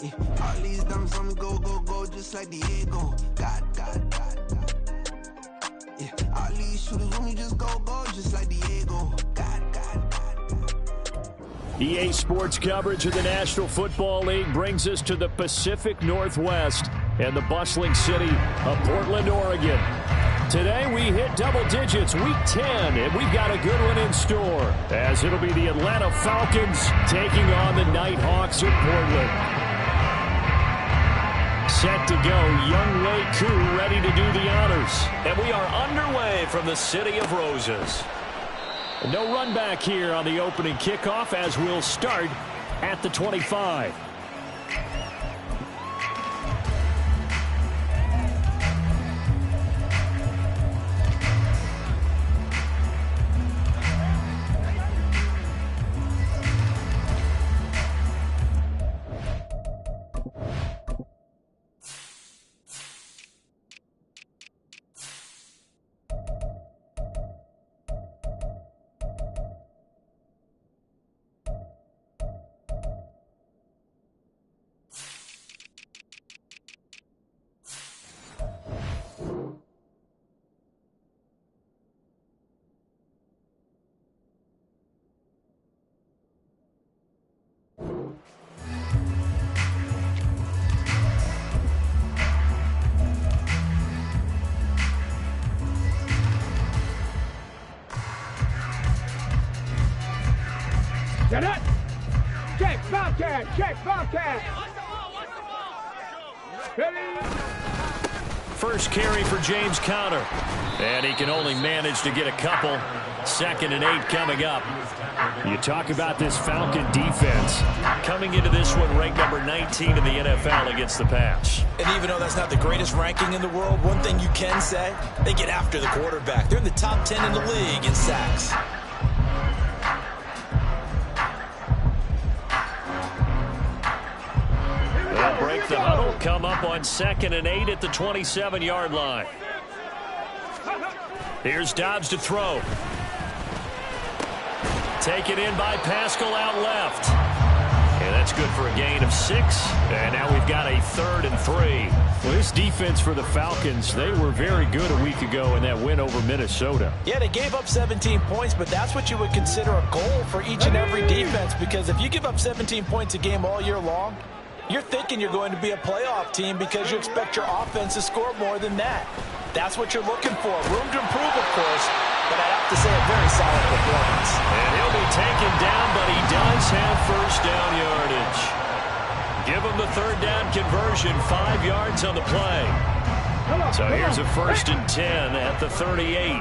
Yeah, all these dumps, I'm go, go, go, just like Diego. God, God, God, God. Yeah, all these shooters when we just go, go, just like Diego. God, God, God, God. EA Sports coverage of the National Football League brings us to the Pacific Northwest and the bustling city of Portland, Oregon. Today we hit double digits, week 10, and we've got a good one in store, as it'll be the Atlanta Falcons taking on the Nighthawks of Portland. Set to go, Young Wei Koo ready to do the honors. And we are underway from the City of Roses. No run back here on the opening kickoff as we'll start at the 25. Set it! Check, Bobcat! Check, Bobcat! Ready? First carry for James Conner. And he can only manage to get a couple. 2nd and 8 coming up. You talk about this Falcon defense. Coming into this one ranked number 19 in the NFL against the pass. And even though that's not the greatest ranking in the world, one thing you can say, they get after the quarterback. They're in the top 10 in the league in sacks. They'll break the huddle, come up on 2nd and 8 at the 27-yard line. Here's Dobbs to throw. Taken in by Pascal out left. And that's good for a gain of 6. And now we've got a 3rd and 3. Well, this defense for the Falcons, they were very good a week ago in that win over Minnesota. Yeah, they gave up 17 points, but that's what you would consider a goal for each and every defense, because if you give up 17 points a game all year long, you're thinking you're going to be a playoff team because you expect your offense to score more than that. That's what you're looking for. Room to improve, of course, but I have to say a very solid performance. And he'll be taken down, but he does have first down yardage. Give him the 3rd down conversion, 5 yards on the play. So here's a 1st and 10 at the 38.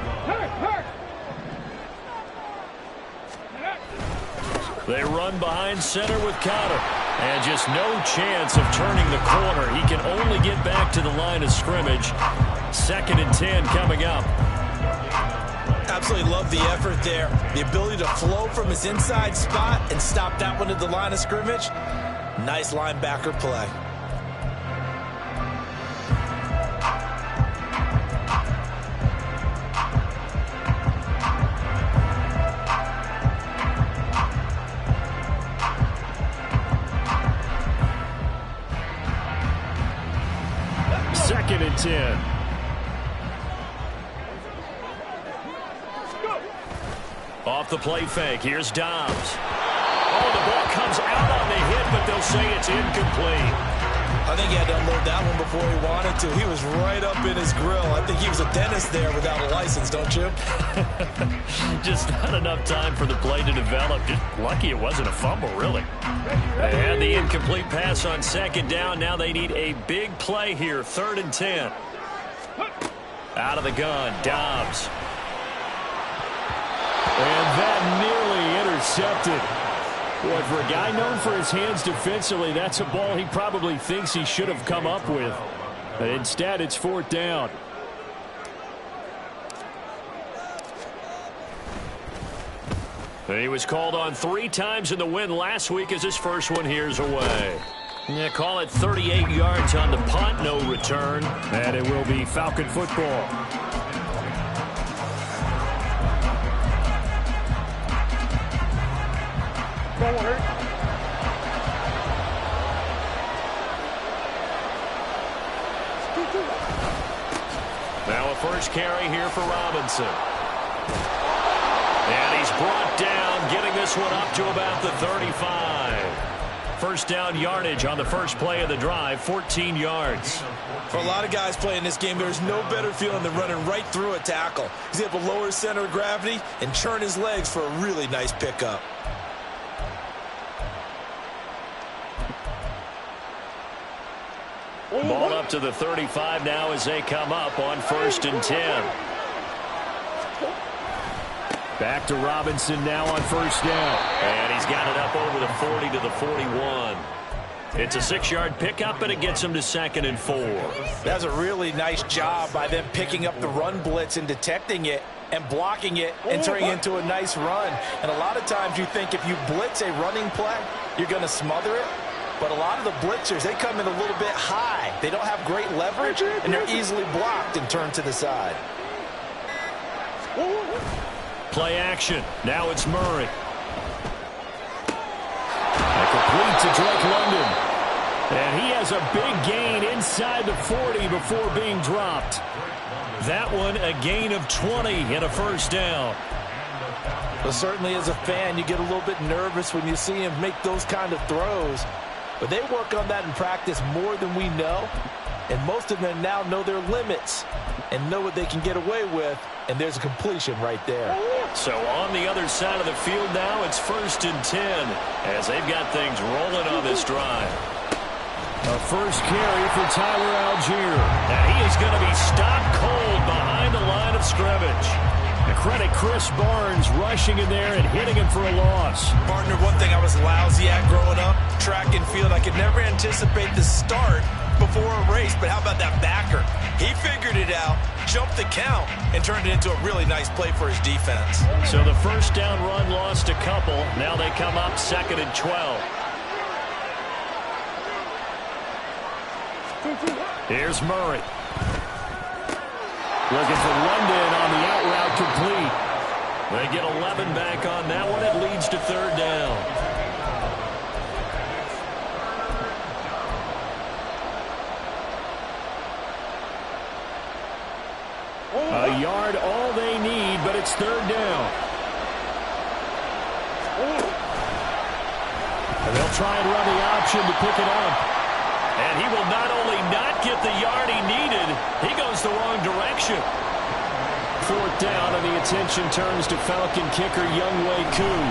They run behind center with Conner. And just no chance of turning the corner. He can only get back to the line of scrimmage. 2nd and 10 coming up. Absolutely love the effort there. The ability to flow from his inside spot and stop that one at the line of scrimmage. Nice linebacker play. Second and 10. Off the play fake. Here's Dobbs. Oh, the ball comes out on the hit, but they'll say it's incomplete. I think he had to unload that one before he wanted to. He was right up in his grill. I think he was a dentist there without a license, don't you? Just not enough time for the play to develop. Just lucky it wasn't a fumble, really. They had the incomplete pass on 2nd down. Now they need a big play here. 3rd and 10. Out of the gun, Dobbs. And that nearly intercepted. Boy, for a guy known for his hands defensively, that's a ball he probably thinks he should have come up with. But instead, it's 4th down. And he was called on 3 times in the win last week as his first one here's away. Yeah, call it 38 yards on the punt, no return. And it will be Falcon football. Now a first carry here for Robinson. And he's brought down, getting this one up to about the 35. First down yardage on the first play of the drive, 14 yards. For a lot of guys playing this game, there's no better feeling than running right through a tackle. He's able to lower his center of gravity and churn his legs for a really nice pickup. Ball up to the 35 now as they come up on 1st and 10. Back to Robinson now on 1st down. And he's got it up over the 40 to the 41. It's a 6-yard pickup, and it gets him to 2nd and 4. That's a really nice job by them picking up the run blitz and detecting it and blocking it and turning it into a nice run. And a lot of times you think if you blitz a running play, you're going to smother it. But a lot of the blitzers, they come in a little bit high. They don't have great leverage, and they're easily blocked and turned to the side. Play action. Now it's Murray. Complete to Drake London. And he has a big gain inside the 40 before being dropped. That one a gain of 20 and a first down. Well, certainly as a fan, you get a little bit nervous when you see him make those kind of throws. But they work on that in practice more than we know. And most of them now know their limits and know what they can get away with. And there's a completion right there. So on the other side of the field now, it's 1st and 10 as they've got things rolling on this drive. A first carry for Tyler Algier. And he is going to be stopped cold behind the line of scrimmage. And credit Chris Barnes rushing in there and hitting him for a loss. Partner, one thing I was lousy at growing up, track and field, I could never anticipate the start before a race, but how about that backer? He figured it out, jumped the count, and turned it into a really nice play for his defense. So the first down run lost a couple. Now they come up 2nd and 12. Here's Murray. Looking for London on the out route complete. They get 11 back on that one. It leads to 3rd down. A yard all they need, but it's 3rd down. And they'll try and run the option to pick it up. And he will not only not get the yard he needed, he goes the wrong direction. 4th down, and the attention turns to Falcon kicker Younghoe Koo.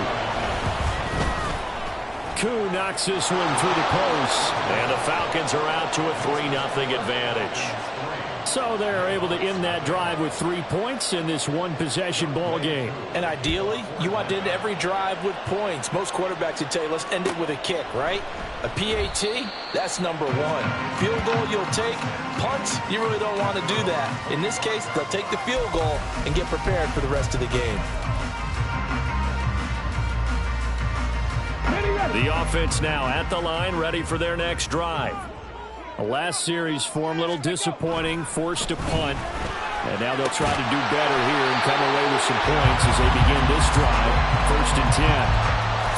Koo knocks this one through the post. And the Falcons are out to a 3-0 advantage. So they're able to end that drive with 3 points in this one-possession ball game. And ideally, you want to end every drive with points. Most quarterbacks would tell you, let's end it with a kick, right? A PAT, that's number 1. Field goal you'll take. Punt, you really don't want to do that. In this case, they'll take the field goal and get prepared for the rest of the game. The offense now at the line, ready for their next drive. The last series form, a little disappointing, forced to punt. And now they'll try to do better here and come away with some points as they begin this drive. 1st and 10.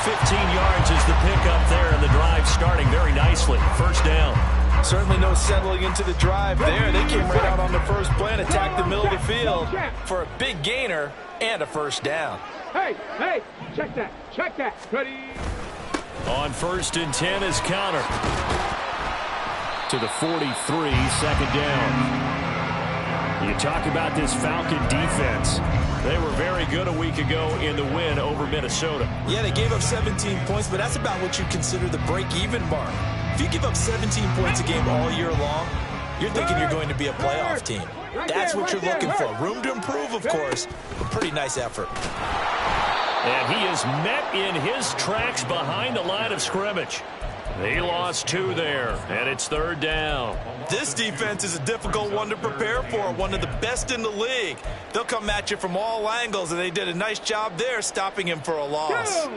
15 yards is the pickup there, and the drive starting very nicely. 1st down. Certainly no settling into the drive there. They came right out on the first play and attacked the middle of the field for a big gainer and a 1st down. Hey, check that, ready. On 1st and 10 is Connor. To the 43, 2nd down. You talk about this Falcon defense. They were very good a week ago in the win over Minnesota. Yeah, they gave up 17 points, but that's about what you consider the break-even mark. If you give up 17 points a game all year long, you're thinking you're going to be a playoff team. That's what you're looking for. Room to improve, of course, but pretty nice effort. And he is met in his tracks behind the line of scrimmage. He lost 2 there, and it's 3rd down. This defense is a difficult one to prepare for, one of the best in the league. They'll come at you from all angles, and they did a nice job there stopping him for a loss.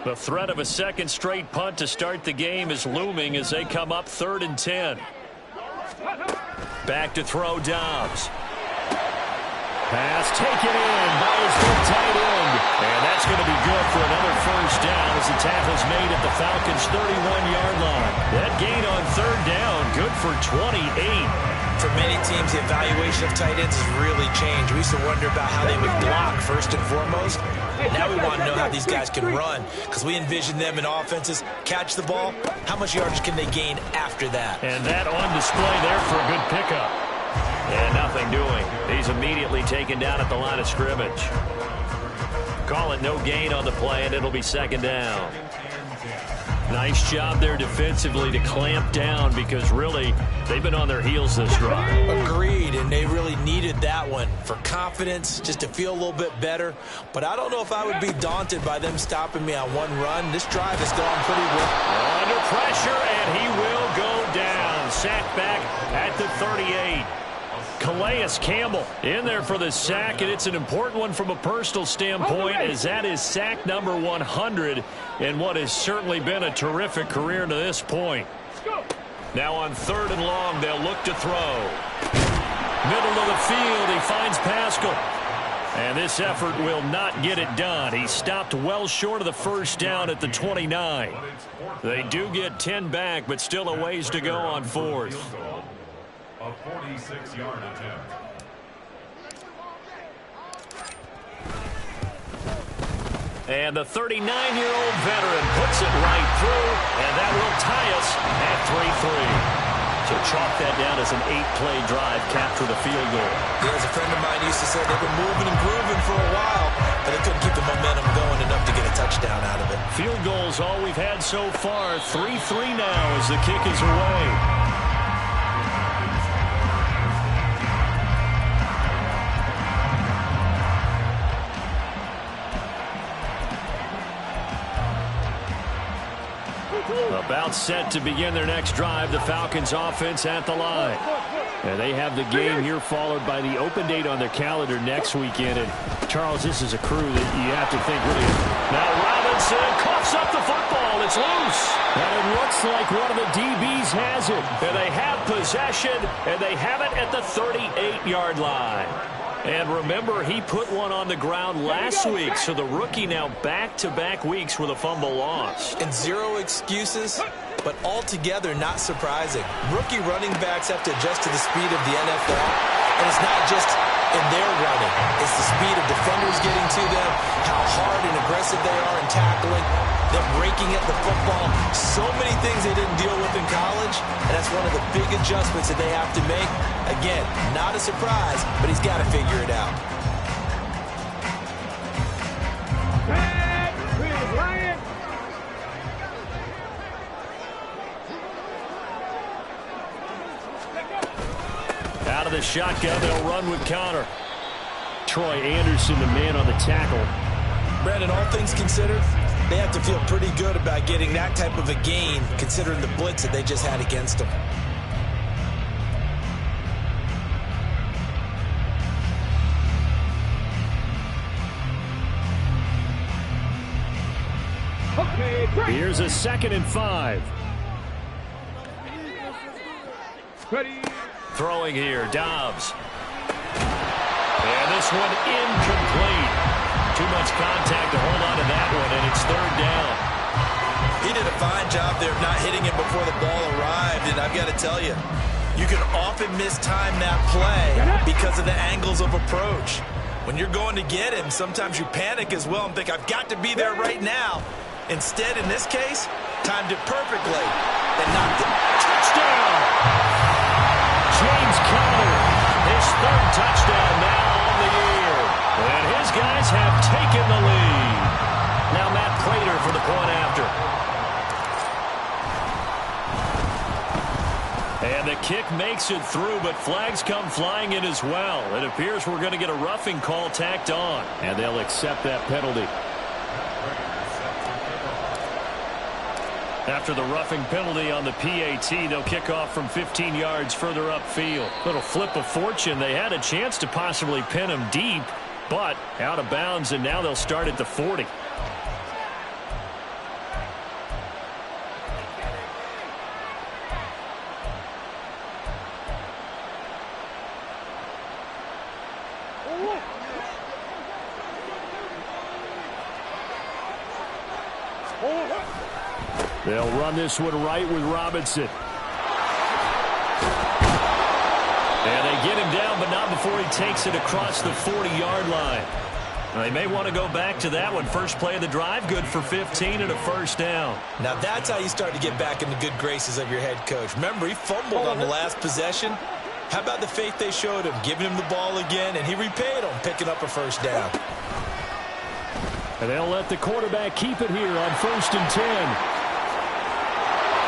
The threat of a 2nd straight punt to start the game is looming as they come up 3rd and 10. Back to throw Dobbs. Pass taken in by his good tight end. And that's going to be good for another 1st down as the tackle's made at the Falcons' 31-yard line. That gain on third down, good for 28. For many teams, the evaluation of tight ends has really changed. We used to wonder about how they would block first and foremost. Now we want to know how these guys can run, because we envision them in offenses catch the ball. How much yardage can they gain after that? And that on display there for a good pickup. And nothing doing. He's immediately taken down at the line of scrimmage. Call it no gain on the play, and it'll be second down. Nice job there defensively to clamp down, because really they've been on their heels this drive. Agreed, and they really needed that one for confidence, just to feel a little bit better. But I don't know if I would be daunted by them stopping me on one run. This drive has gone pretty well. Under pressure, and he will go down. Sacked back at the 38. Calais Campbell in there for the sack, and it's an important one from a personal standpoint, as that is sack number 100 in what has certainly been a terrific career to this point. Now on third and long, they'll look to throw. Middle of the field, he finds Pascal. And this effort will not get it done. He stopped well short of the first down at the 29. They do get 10 back, but still a ways to go on fourth. A 46-yard attempt. And the 39-year-old veteran puts it right through, and that will tie us at 3-3. So chalk that down as an 8-play drive, capture the field goal. Yeah, as a friend of mine used to say, they've been moving and grooving for a while, but they couldn't keep the momentum going enough to get a touchdown out of it. Field goals all we've had so far. 3-3 now as the kick is away. About set to begin their next drive, the Falcons offense at the line. And they have the game here followed by the open date on their calendar next weekend. And Charles, this is a crew that you have to think really. Now Robinson coughs up the football. It's loose. And it looks like one of the DBs has it. And they have possession, and they have it at the 38-yard line. And remember, he put one on the ground last week, so the rookie now back-to-back weeks with a fumble lost. And zero excuses, but altogether not surprising. Rookie running backs have to adjust to the speed of the NFL, and it's not just in their running. It's the speed of defenders getting to them, how hard and aggressive they are in tackling, them breaking at the football. So many things they didn't deal with in college, and that's one of the big adjustments that they have to make. Again, not a surprise, but he's got to figure it out. Out of the shotgun, they'll run with Connor. Troy Anderson, the man on the tackle. Brandon, all things considered, they have to feel pretty good about getting that type of a gain, considering the blitz that they just had against them. Here's a 2nd and 5. Ready. Throwing here, Dobbs. And this one incomplete. Too much contact to hold on to that one, and it's third down. He did a fine job there of not hitting him before the ball arrived, and I've got to tell you, you can often mistime that play because of the angles of approach. When you're going to get him, sometimes you panic as well and think, I've got to be there right now. Instead, in this case, timed it perfectly and knocked it. Touchdown! James Conner, his 3rd touchdown now on the year. And his guys have taken the lead. Now Matt Prater for the point after. And the kick makes it through, but flags come flying in as well. It appears we're going to get a roughing call tacked on, and they'll accept that penalty. After the roughing penalty on the PAT, they'll kick off from 15 yards further upfield. Little flip of fortune. They had a chance to possibly pin him deep, but out of bounds, and now they'll start at the 40. They'll run this one right with Robinson. And they get him down, but not before he takes it across the 40-yard line. They may want to go back to that one. First play of the drive, good for 15 and a first down. Now that's how you start to get back in the good graces of your head coach. Remember, he fumbled on the last possession. How about the faith they showed him, giving him the ball again, and he repaid them, picking up a first down. And they'll let the quarterback keep it here on 1st and 10.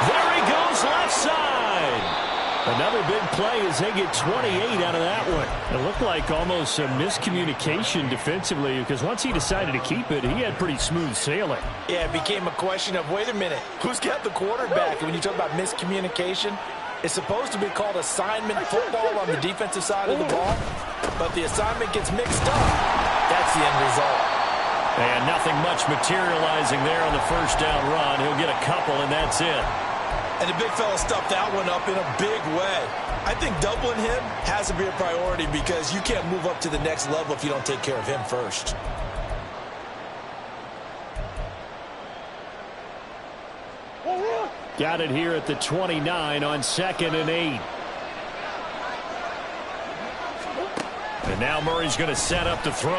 There he goes, left side. Another big play as they get 28 out of that one. It looked like almost a miscommunication defensively because once he decided to keep it, he had pretty smooth sailing. Yeah, it became a question of, wait a minute, who's got the quarterback? And when you talk about miscommunication, it's supposed to be called assignment football on the defensive side of the ball, but the assignment gets mixed up. That's the end result. And nothing much materializing there on the first down run. He'll get a couple, and that's it. And the big fella stuffed that one up in a big way. I think doubling him has to be a priority because you can't move up to the next level if you don't take care of him first. Got it here at the 29 on 2nd and 8. And now Murray's going to set up to throw.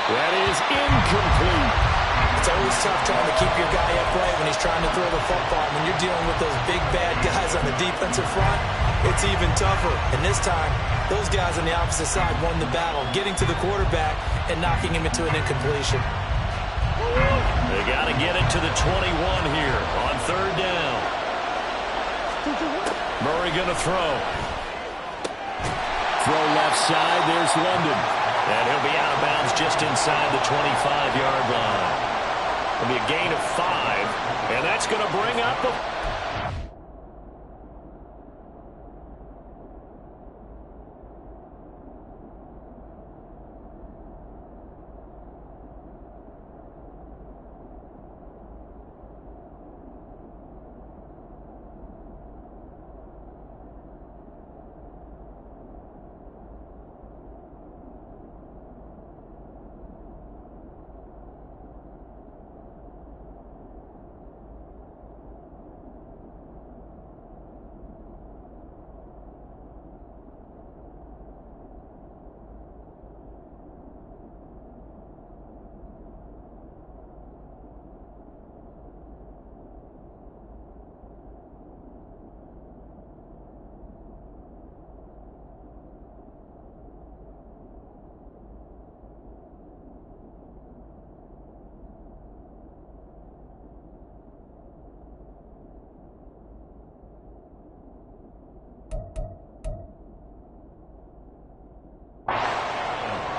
That is incomplete. It's always tough trying to keep your guy upright when he's trying to throw the football. When you're dealing with those big, bad guys on the defensive front, it's even tougher. And this time, those guys on the opposite side won the battle, getting to the quarterback and knocking him into an incompletion. They got to get it to the 21 here on 3rd down. Murray going to throw. Throw left side. There's London. And he'll be out of bounds just inside the 25-yard line. It'll be a gain of 5, and that's going to bring up a...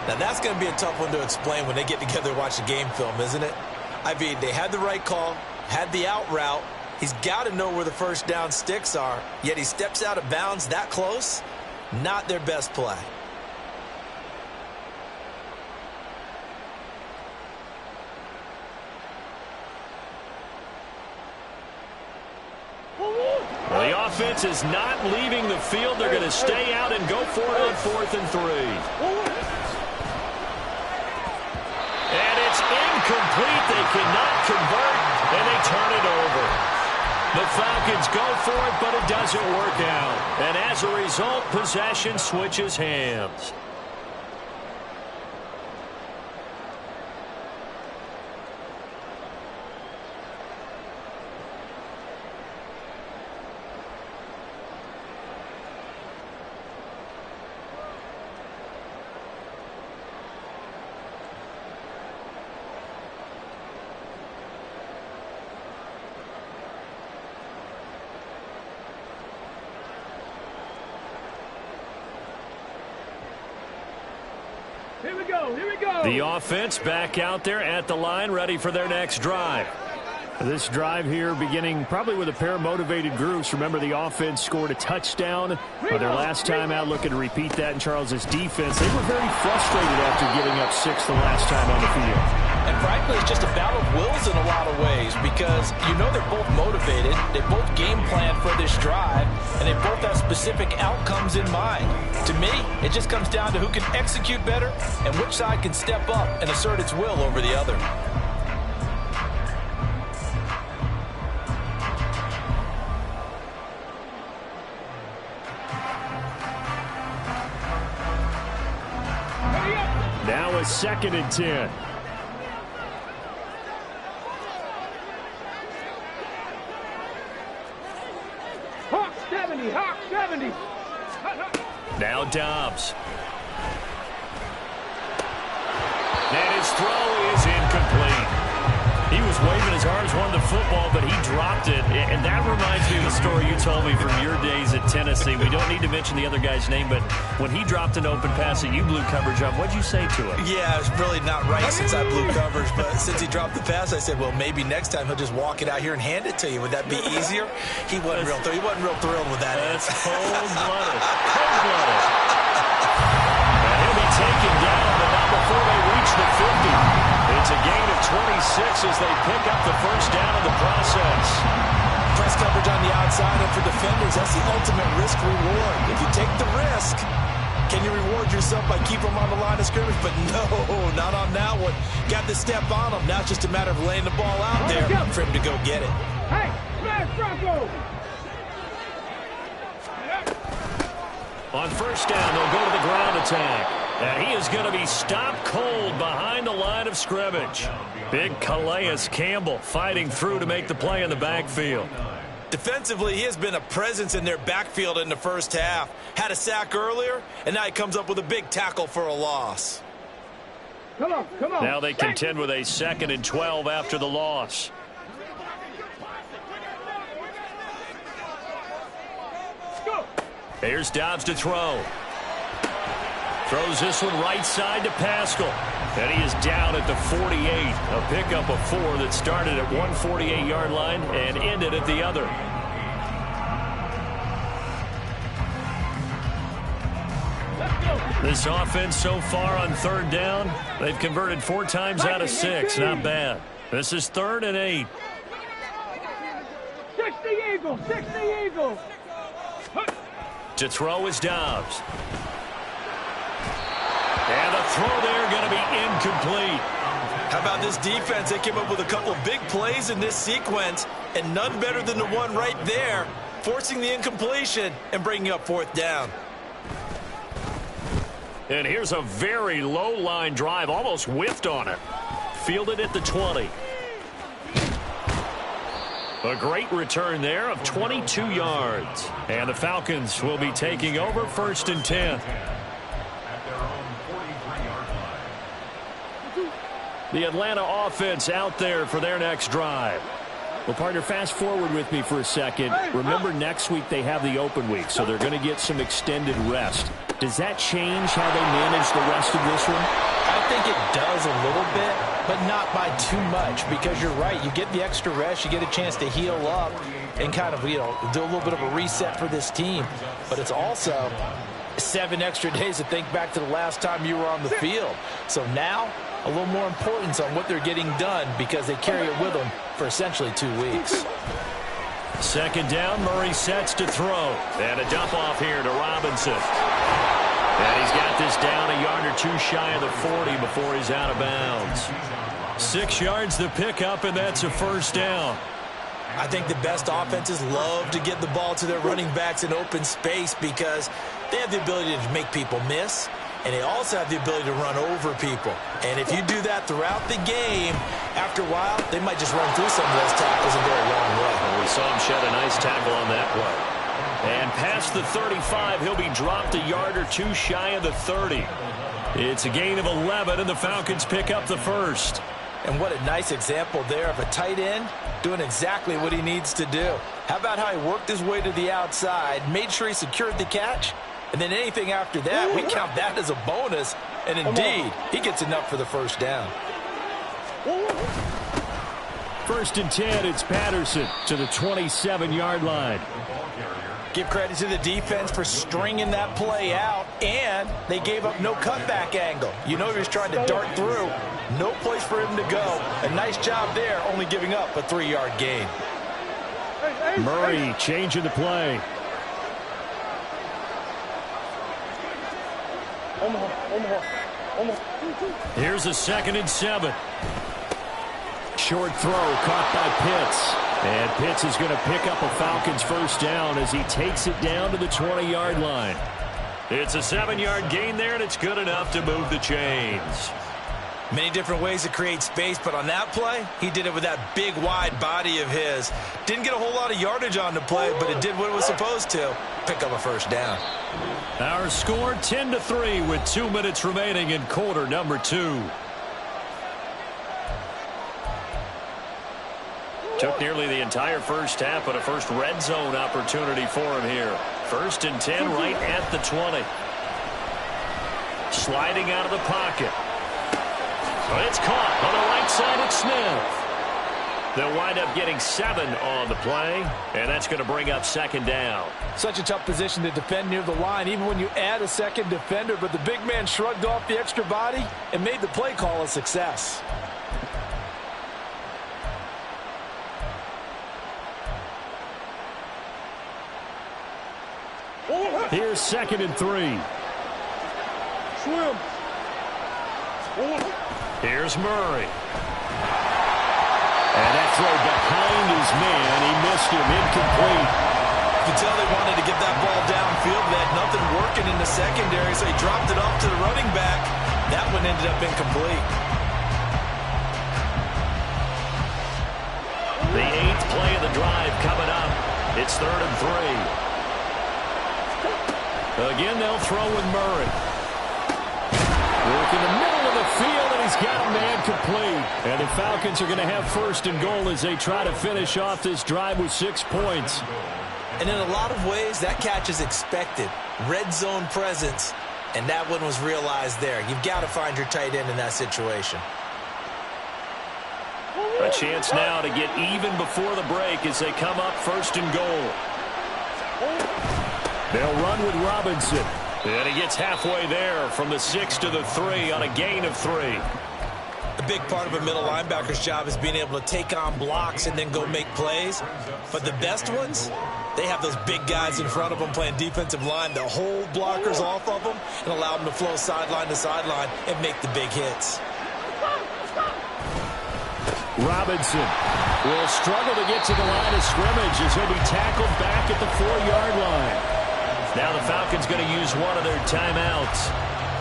Now, that's going to be a tough one to explain when they get together and watch the game film, isn't it? I mean, they had the right call, had the out route. He's got to know where the first down sticks are, yet he steps out of bounds that close. Not their best play. Well, the offense is not leaving the field. They're going to stay out and go for it on 4th and 3. And it's incomplete. They cannot convert, and they turn it over. The Falcons go for it, but it doesn't work out. And as a result, possession switches hands. Here we go. Here we go. The offense back out there at the line, ready for their next drive. This drive here beginning probably with a pair of motivated groups. Remember, the offense scored a touchdown their last time out. Looking to repeat that in Charles's defense. They were very frustrated after giving up 6 the last time on the field. And frankly, it's just a battle of wills in a lot of ways because you know they're both motivated, they both game plan for this drive, and they both have specific outcomes in mind. To me, it just comes down to who can execute better and which side can step up and assert its will over the other. a 2nd and 10. Hawk 70, Hawk 70. Now Dobbs. And his throw is incomplete. He was waving his arms, wanted the football, but he dropped it. And that reminds me of the story you told me from your days at Tennessee. We don't need to mention the other guy's name, but when he dropped an open pass that you blew coverage on, what'd you say to him? Yeah, it's really not right since I blew coverage, but since he dropped the pass, I said, well, maybe next time he'll just walk it out here and hand it to you. Would that be easier? He wasn't real thrilled with that. That's cold-blooded. Cold-blooded. And he'll be taken down, but not before they reach the 50. It's a gain of 26 as they pick up the first down in the process. Press coverage on the outside, and for defenders, that's the ultimate risk-reward. If you take the risk, can you reward yourself by keeping them on the line of scrimmage? But no, not on that one. Got the step on them. Now it's just a matter of laying the ball out there for him to go get it. Hey, smash Bronco! On first down, they'll go to the ground attack. And he is going to be stopped cold behind the line of scrimmage. Big Calais Campbell fighting through to make the play in the backfield. Defensively, he has been a presence in their backfield in the first half. Had a sack earlier, and now he comes up with a big tackle for a loss. Come on, come on. Now they contend with a 2nd and 12 after the loss. Go. Here's Dobbs to throw. Throws this one right side to Pascal. And he is down at the 48. A pickup of 4 that started at 148-yard line and ended at the other. This offense so far on 3rd down, they've converted 4 times out of 6. Not bad. This is 3rd and 8. 60 Eagles, 60 Eagles. To throw is Dobbs. And the throw there going to be incomplete. How about this defense? They came up with a couple of big plays in this sequence, and none better than the one right there, forcing the incompletion and bringing up 4th down. And here's a very low line drive, almost whiffed on it. Fielded at the 20. A great return there of 22 yards. And the Falcons will be taking over 1st and 10. The Atlanta offense out there for their next drive. Well, partner, fast forward with me for a second. Remember, next week they have the open week, so they're going to get some extended rest. Does that change how they manage the rest of this one? I think it does a little bit, but not by too much, because you're right. You get the extra rest. You get a chance to heal up and kind of, do a little bit of a reset for this team. But it's also 7 extra days to think back to the last time you were on the field. So now, a little more importance on what they're getting done because they carry it with them for essentially 2 weeks. 2nd down, Murray sets to throw. And a dump off here to Robinson. And he's got this down a yard or 2 shy of the 40 before he's out of bounds. 6 yards the pickup, and that's a 1st down. I think the best offenses love to get the ball to their running backs in open space because they have the ability to make people miss, and they also have the ability to run over people. And if you do that throughout the game, after a while, they might just run through some of those tackles and go a long way. And we saw him shed a nice tackle on that play. And past the 35, he'll be dropped a yard or 2 shy of the 30. It's a gain of 11, and the Falcons pick up the 1st. And what a nice example there of a tight end doing exactly what he needs to do. How about how he worked his way to the outside, made sure he secured the catch, and then anything after that, we count that as a bonus. And indeed, he gets enough for the 1st down. 1st and 10, it's Patterson to the 27-yard line. Give credit to the defense for stringing that play out, and they gave up no cutback angle. You know he was trying to dart through. No place for him to go. A nice job there, only giving up a 3-yard gain. Murray changing the play. Here's a 2nd and 7. Short throw caught by Pitts. And Pitts is going to pick up a Falcons 1st down as he takes it down to the 20-yard line. It's a 7-yard gain there, and it's good enough to move the chains. Many different ways to create space, but on that play, he did it with that big, wide body of his. Didn't get a whole lot of yardage on the play, but it did what it was supposed to. Pick up a first down. Our score 10-3 with 2 minutes remaining in quarter number 2. Took nearly the entire first half, but a first red zone opportunity for him here. 1st and 10 right at the 20. Sliding out of the pocket. It's caught on the right side at Smith. They'll wind up getting 7 on the play, and that's going to bring up 2nd down. Such a tough position to defend near the line, even when you add a second defender, but the big man shrugged off the extra body and made the play call a success. Here's 2nd and 3. Swim. Here's Murray. And that throw behind his man. He missed him. Incomplete. You can tell they wanted to get that ball downfield. They had nothing working in the secondary, so he dropped it off to the running back. That one ended up incomplete. The 8th play of the drive coming up. It's 3rd and 3. Again, they'll throw with Murray. Work in the middle of the field, and he's got a man complete. And the Falcons are going to have 1st and goal as they try to finish off this drive with 6 points. And in a lot of ways, that catch is expected. Red zone presence, and that one was realized there. You've got to find your tight end in that situation. A chance now to get even before the break as they come up 1st and goal. They'll run with Robinson. And he gets halfway there from the 6 to the 3 on a gain of 3. A big part of a middle linebacker's job is being able to take on blocks and then go make plays. But the best ones, they have those big guys in front of them playing defensive line that hold blockers off of them and allow them to flow sideline to sideline and make the big hits. Robinson will struggle to get to the line of scrimmage as he'll be tackled back at the 4-yard line. Now the Falcons going to use one of their timeouts.